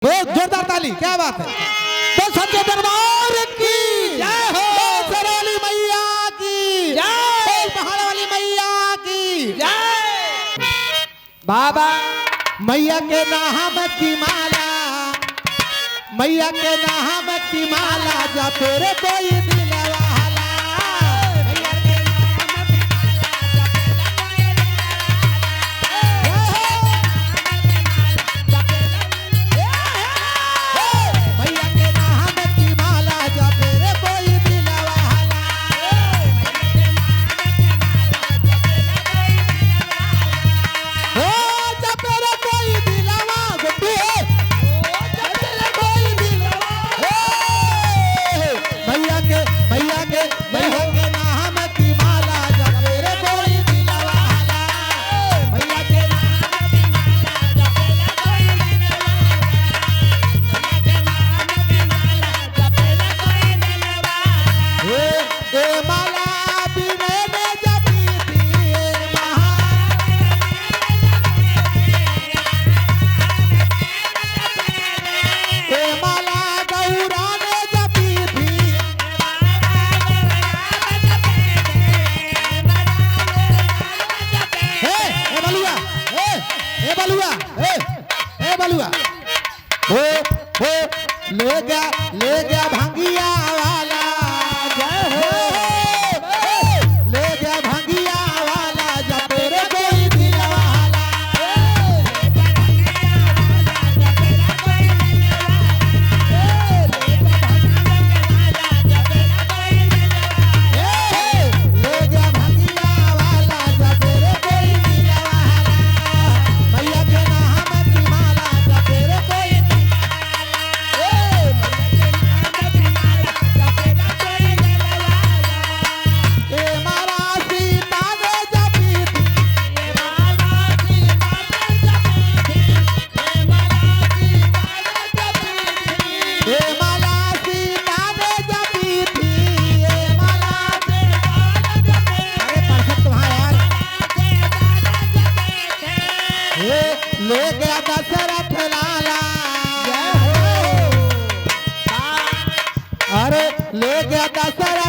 जोरदार ताली, क्या बात है। तो सच्चे दरबार की जय हो, सरौली मैया की जय, पहाड़ वाली मैया की जय। बाबा मैया के नाम की माला, मैया के नाम की माला जा तेरे कोई दिल वाला, मैया के नाम की माला जा तेरे कोई दिल वाला, हो जा तेरे कोई दिल वाला, मैया के नाम की माला जा तेरे कोई दिल वाला, मैया के नाम की माला जा तेरे कोई दिल वाला, ए माला बिने में जपी थी ए माला गौरा ने जपी थी, ए बलुआ, ए बलुआ, ए बलुआ, हो ले गया भांगिया वाला, जय हो, ले गया भांगिया वाला जा तेरे कोई दिल वाला, ले गया भांगिया वाला जा तेरे कोई दिल वाला, मैया के नाम की माला जा तेरे कोई दिल ए माला सीता ने जपी थी, ए माला सीता ने जपी थी, ए माला अरे परफेक्ट वहाँ यार, ले गया दशरथ लाला, जय हो, अरे ले गया दशरथ